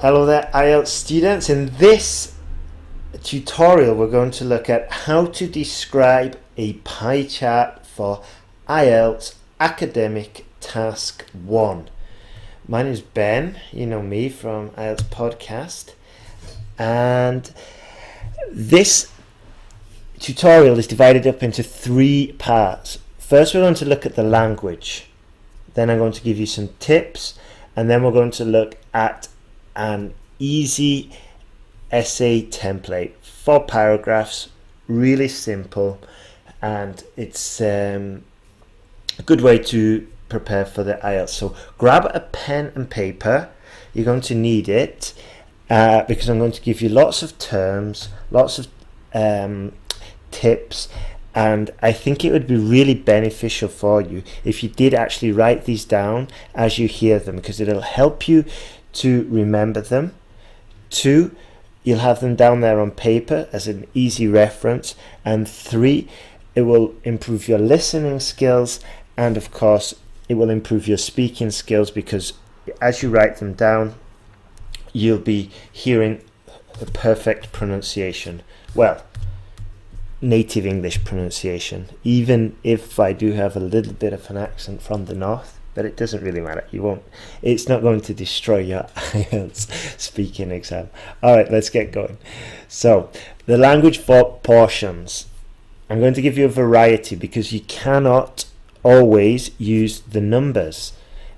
Hello there, IELTS students. In this tutorial we're going to look at how to describe a pie chart for IELTS Academic Task 1. My name is Ben, you know me from IELTS Podcast, and this tutorial is divided up into 3 parts. First we're going to look at the language, then I'm going to give you some tips, and then we're going to look at an easy essay template, 4 paragraphs, really simple, and it's a good way to prepare for the IELTS. So grab a pen and paper. You're going to need it because I'm going to give you lots of terms, lots of tips, and I think it would be really beneficial for you if you did actually write these down as you hear them, because it'll help you to remember them. 2, you'll have them down there on paper as an easy reference, and 3, it will improve your listening skills, and of course it will improve your speaking skills, because as you write them down you'll be hearing the perfect pronunciation, well, native English pronunciation, even if I do have a little bit of an accent from the north. But it doesn't really matter. It's not going to destroy your IELTS speaking exam. Alright, let's get going. So, the language for portions. I'm going to give you a variety because you cannot always use the numbers.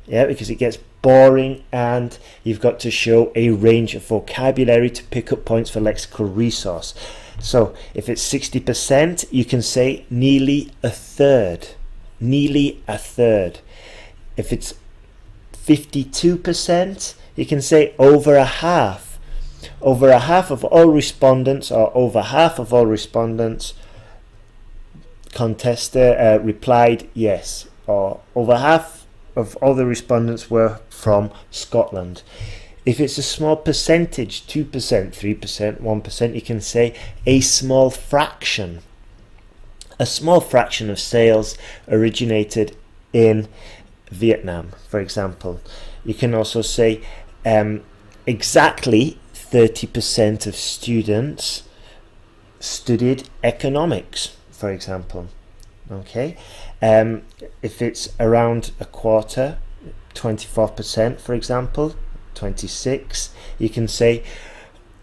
Yeah, because it gets boring and you've got to show a range of vocabulary to pick up points for lexical resource. So, if it's 60%, you can say nearly a third. Nearly a third. If it's 52%, you can say over a half. Over a half of all respondents, or over half of all respondents replied yes, or over half of all the respondents were from Scotland. If it's a small percentage, 2%, 3%, 1%, you can say a small fraction. A small fraction of sales originated in Vietnam, for example. You can also say exactly 30% of students studied economics, for example. Okay, if it's around a quarter, 24%, for example, 26, you can say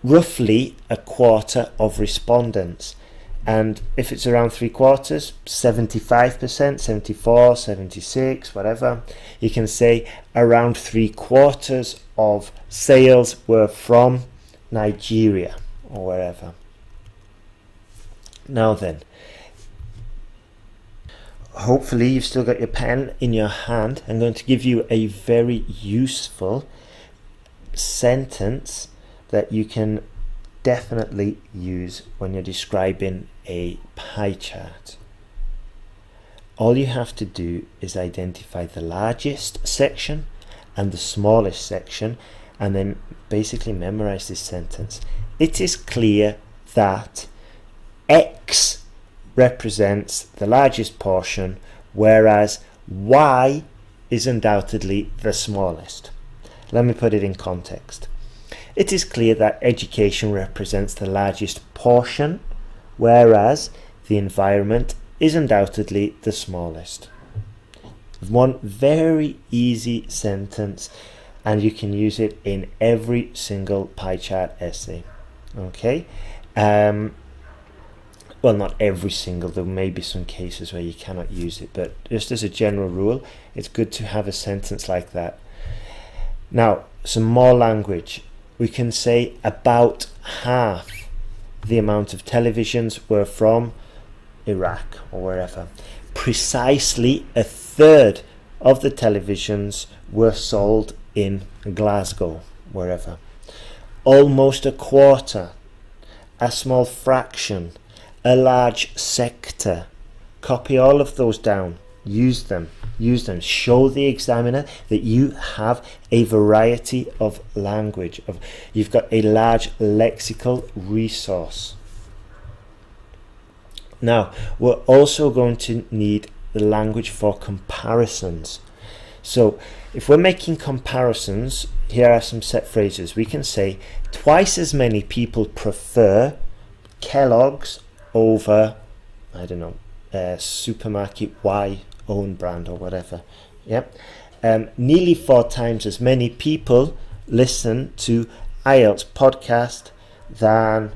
roughly a quarter of respondents. And if it's around 3/4, 75%, 74, 76, whatever, you can say around 3/4 of sales were from Nigeria or wherever. Now then, hopefully you've still got your pen in your hand. I'm going to give you a very useful sentence that you can definitely use when you're describing a pie chart. All you have to do is identify the largest section and the smallest section, and then basically memorize this sentence. It is clear that X represents the largest portion, whereas Y is undoubtedly the smallest. Let me put it in context. It is clear that education represents the largest portion, whereas the environment is undoubtedly the smallest. One very easy sentence, and you can use it in every single pie chart essay. Okay? Well, not every single, there may be some cases where you cannot use it, but just as a general rule, it's good to have a sentence like that. Now, some more language. We can say about half the amount of televisions were from Iraq or wherever. Precisely a third of the televisions were sold in Glasgow, wherever. Almost a quarter, a small fraction, a large sector. Copy all of those down. Use them. Show the examiner that you have a variety of language. You've got a large lexical resource. Now, we're also going to need the language for comparisons. So if we're making comparisons, here are some set phrases. We can say twice as many people prefer Kellogg's over, I don't know, supermarket Y own brand or whatever. Yep. Nearly 4 times as many people listen to IELTS podcast than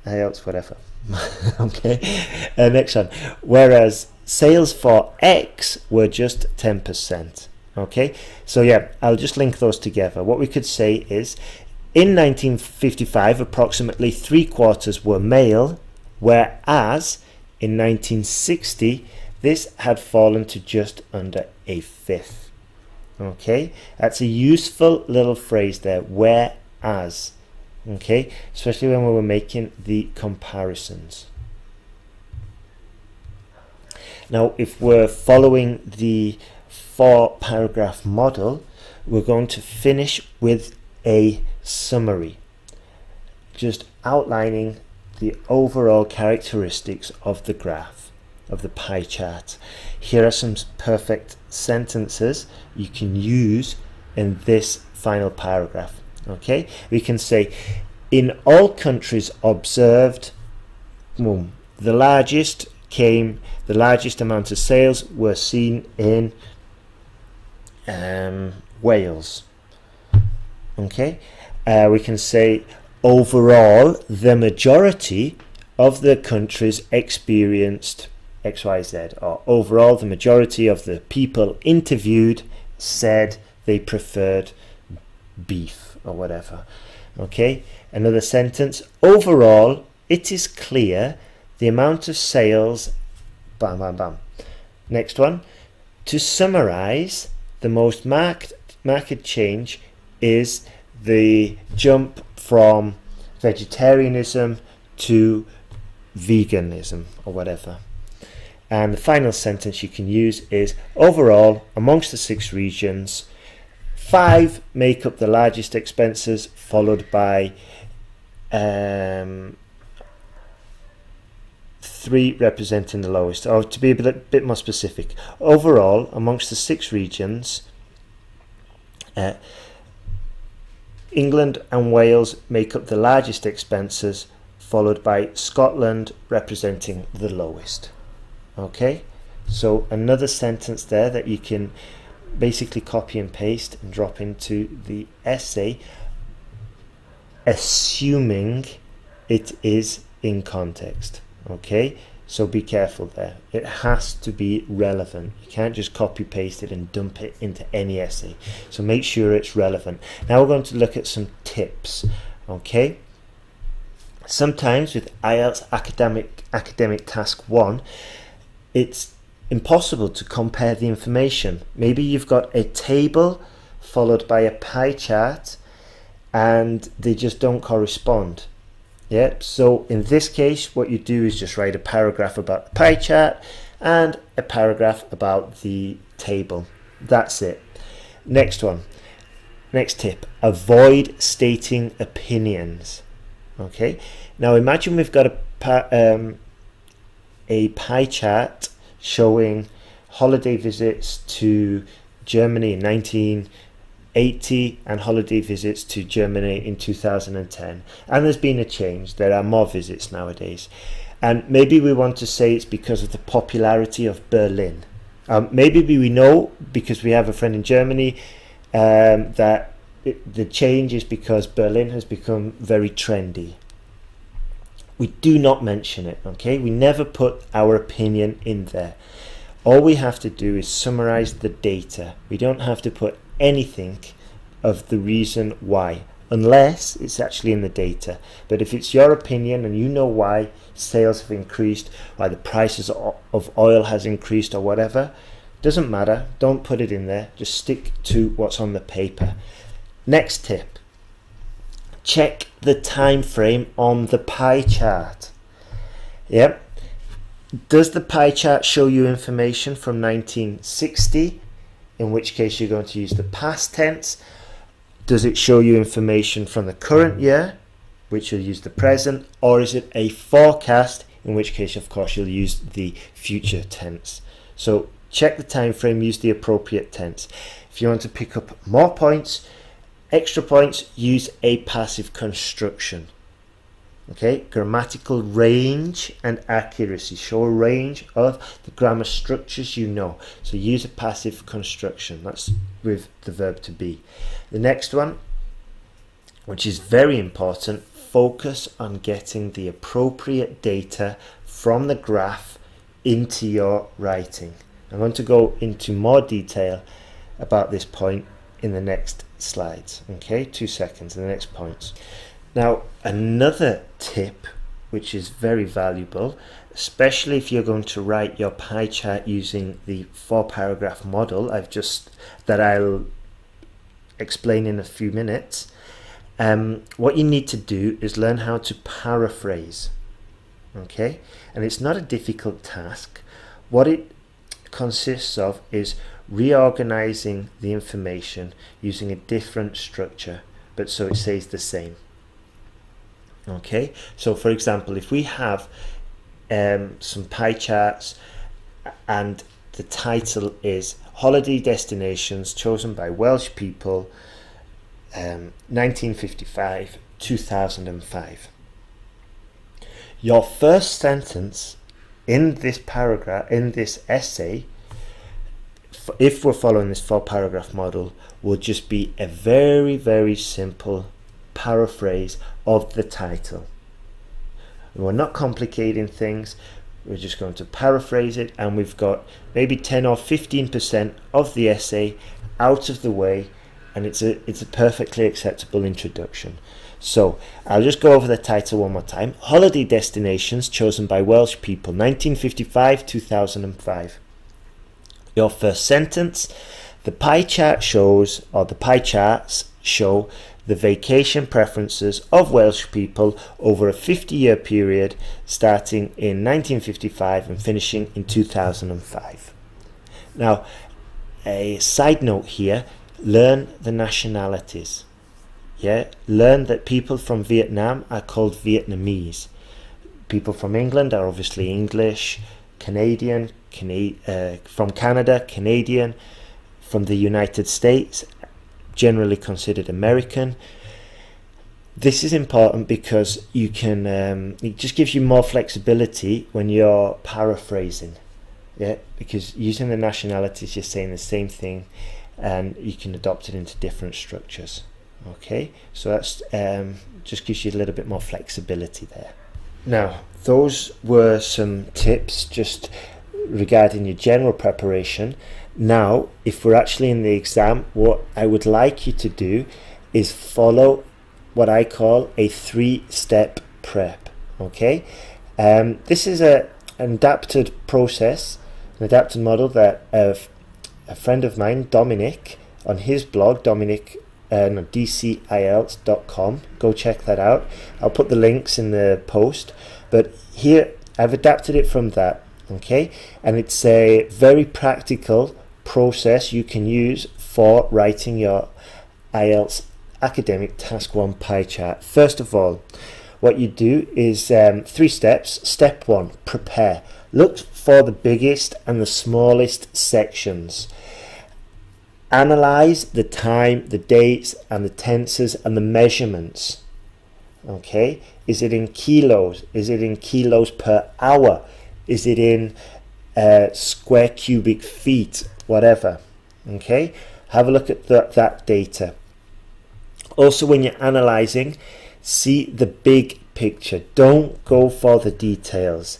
IELTS whatever. Okay. Next one. Whereas sales for X were just 10%. Okay. So yeah, I'll just link those together. What we could say is, in 1955, approximately 3/4 were male, whereas in 1960, this had fallen to just under 1/5. Okay, that's a useful little phrase there, whereas. Okay, especially when we were making the comparisons. Now, if we're following the 4-paragraph model, we're going to finish with a summary, just outlining the overall characteristics of the graph, of the pie chart. Here are some perfect sentences you can use in this final paragraph. Okay, we can say, in all countries observed, the largest amount of sales were seen in Wales. Okay, we can say, overall, the majority of the countries experienced XYZ, or overall, the majority of the people interviewed said they preferred beef or whatever. Okay, another sentence, overall, it is clear the amount of sales, bam, bam, bam. Next one, to summarize, the most marked change is the jump from vegetarianism to veganism or whatever. And the final sentence you can use is, overall, amongst the 6 regions, 5 make up the largest expenses, followed by 3 representing the lowest. Or to be a bit more specific, overall, amongst the 6 regions, England and Wales make up the largest expenses, followed by Scotland representing the lowest. Okay, so another sentence there that you can basically copy and paste and drop into the essay, assuming it is in context. Okay, so be careful there. It has to be relevant. You can't just copy paste it and dump it into any essay. So make sure it's relevant. Now we're going to look at some tips. Okay, sometimes with IELTS academic task 1, it's impossible to compare the information. Maybe you've got a table followed by a pie chart and they just don't correspond. Yeah, so in this case, what you do is just write a paragraph about the pie chart and a paragraph about the table. That's it. Next tip, avoid stating opinions. Okay, now imagine we've got a pie chart showing holiday visits to Germany in 1980 and holiday visits to Germany in 2010, and there's been a change. There are more visits nowadays, and maybe we want to say it's because of the popularity of Berlin. Maybe we know, because we have a friend in Germany, that the change is because Berlin has become very trendy. We do not mention it, okay? We never put our opinion in there. All we have to do is summarize the data. We don't have to put anything of the reason why, unless it's actually in the data. But if it's your opinion and you know why sales have increased, why the prices of oil has increased or whatever, doesn't matter. Don't put it in there. Just stick to what's on the paper. Next tip. Check the time frame on the pie chart. Yep. Does the pie chart show you information from 1960? In which case you're going to use the past tense. Does it show you information from the current year, which you'll use the present? Or is it a forecast, in which case of course you'll use the future tense? So check the time frame, use the appropriate tense. If you want to pick up more points, Extra points, use a passive construction. Okay, grammatical range and accuracy. Show a range of the grammar structures you know. So use a passive construction. That's with the verb to be. The next one, which is very important, focus on getting the appropriate data from the graph into your writing. I'm going to go into more detail about this point in the next slides. Okay, 2 seconds, in the next points. Now, another tip which is very valuable, especially if you're going to write your pie chart using the 4-paragraph model that I'll explain in a few minutes. What you need to do is learn how to paraphrase. Okay, and it's not a difficult task. What it consists of is reorganizing the information using a different structure, but so it stays the same. Okay, so for example, if we have some pie charts and the title is Holiday Destinations Chosen by Welsh People 1955-2005. Your first sentence in this paragraph, in this essay, if we're following this 4-paragraph model, will just be a very, very simple paraphrase of the title. We're not complicating things, we're just going to paraphrase it, and we've got maybe 10 or 15% of the essay out of the way, and it's a perfectly acceptable introduction. So I'll just go over the title one more time. Holiday Destinations Chosen by Welsh People 1955-2005. Your first sentence, the pie chart shows, or the pie charts show, the vacation preferences of Welsh people over a 50-year period starting in 1955 and finishing in 2005. Now, a side note here, learn the nationalities. Yeah, learn that people from Vietnam are called Vietnamese. People from England are obviously English, Canadian, from Canada, Canadian, from the United States, generally considered American. This is important because you can it just gives you more flexibility when you're paraphrasing. Yeah, because using the nationalities, you're saying the same thing and you can adopt it into different structures. Okay, so that's just gives you a little bit more flexibility there. Now, those were some tips just regarding your general preparation. Now, if we're actually in the exam, what I would like you to do is follow what I call a 3-step prep. Okay, this is an adapted process, an adapted model that a friend of mine, Dominic, on his blog, DCIELTS.com. Go check that out. I'll put the links in the post. But here, I've adapted it from that. Okay, and it's a very practical process you can use for writing your IELTS academic task 1 pie chart. First of all, what you do is 3 steps. Step 1, prepare. Look for the biggest and the smallest sections. Analyze the time, the dates, and the tenses and the measurements. Okay, is it in kilos? Is it in kilos per hour? Is it in square cubic feet? Whatever. Okay, have a look at that data. Also, when you're analyzing, see the big picture. Don't go for the details.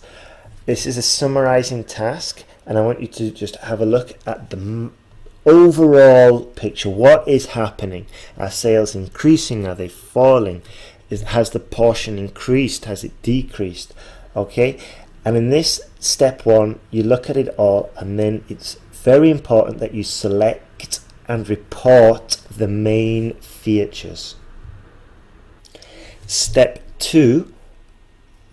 This is a summarizing task, and I want you to just have a look at the overall picture. What is happening? Are sales increasing? Are they falling? Has the portion increased? Has it decreased? Okay, and in this step 1, you look at it all, and then it's very important that you select and report the main features. Step 2,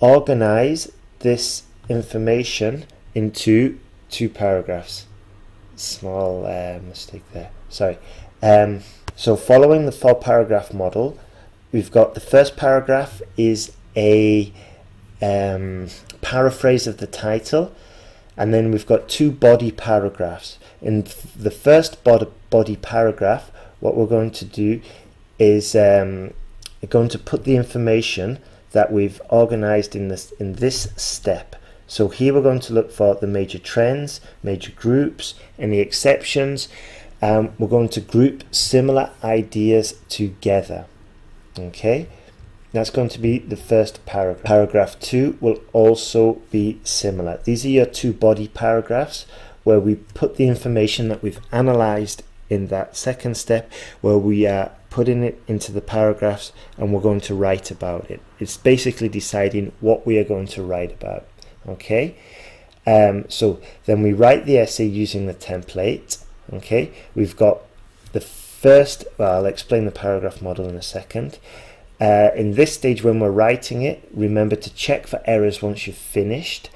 organize this information into 2 paragraphs. Small mistake there, sorry. So following the 4-paragraph model, we've got the first paragraph is a paraphrase of the title, and then we've got 2 body paragraphs. In the first body paragraph, what we're going to do is going to put the information that we've organized in this step. So here we're going to look for the major trends, major groups, any exceptions. We're going to group similar ideas together. Okay, that's going to be the first paragraph. Paragraph 2 will also be similar. These are your two body paragraphs where we put the information that we've analyzed in that second step, where we are putting it into the paragraphs and we're going to write about it. It's basically deciding what we are going to write about. Okay, so then we write the essay using the template. Okay, we've got the first, well, I'll explain the paragraph model in a second. In this stage, when we're writing it, remember to check for errors once you've finished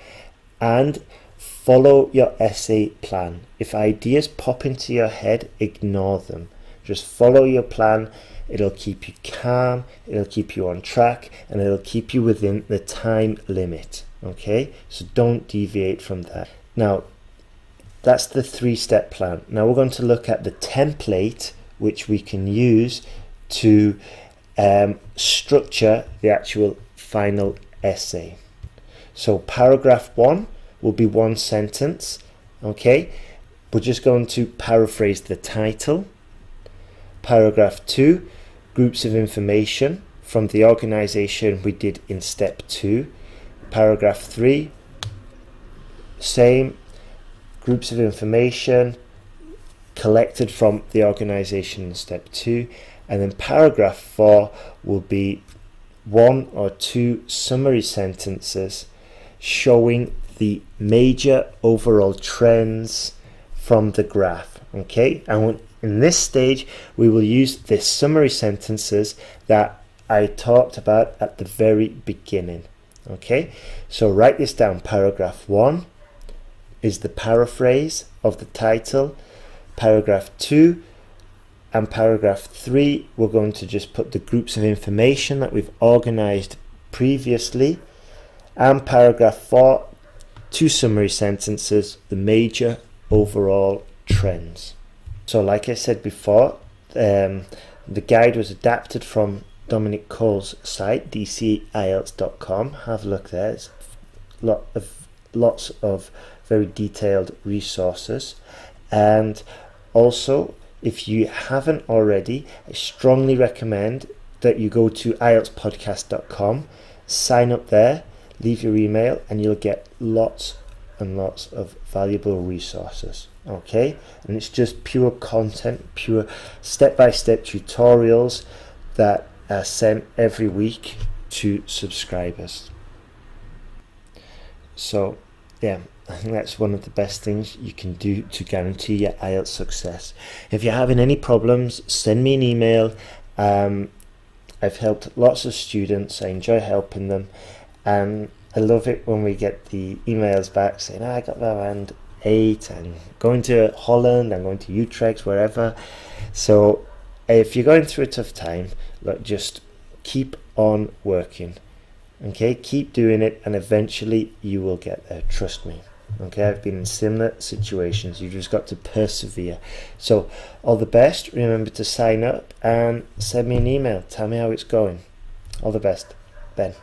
and follow your essay plan. If ideas pop into your head, ignore them. Just follow your plan. It'll keep you calm, it'll keep you on track, and it'll keep you within the time limit. Okay, so don't deviate from that. Now, that's the 3-step plan. Now we're going to look at the template which we can use to structure the actual final essay. So paragraph 1 will be 1 sentence. Okay, we're just going to paraphrase the title. Paragraph 2, groups of information from the organization we did in step 2. Paragraph 3, same, groups of information collected from the organization in step 2. And then paragraph 4 will be 1 or 2 summary sentences showing the major overall trends from the graph. Okay, and in this stage we will use the summary sentences that I talked about at the very beginning. Okay, so write this down. Paragraph 1 is the paraphrase of the title. Paragraph 2 and paragraph 3, we're going to just put the groups of information that we've organized previously. And paragraph 4, 2 summary sentences, the major overall trends. So like I said before, the guide was adapted from Dominic Cole's site, dcielts.com. Have a look there. It's lots of very detailed resources. And also, if you haven't already, I strongly recommend that you go to IELTSpodcast.com, sign up there, leave your email, and you'll get lots and lots of valuable resources. Okay, and it's just pure content, pure step-by-step tutorials that are sent every week to subscribers. So yeah, I think that's one of the best things you can do to guarantee your IELTS success. If you're having any problems, send me an email. I've helped lots of students. I enjoy helping them, and I love it when we get the emails back saying, I got around 8, and going to Holland, I'm going to Utrecht, wherever. So if you're going through a tough time, look, just keep on working. Okay, keep doing it, and eventually you will get there, trust me. Okay, I've been in similar situations. You've just got to persevere. So all the best. Remember to sign up and send me an email. Tell me how it's going. All the best. Ben.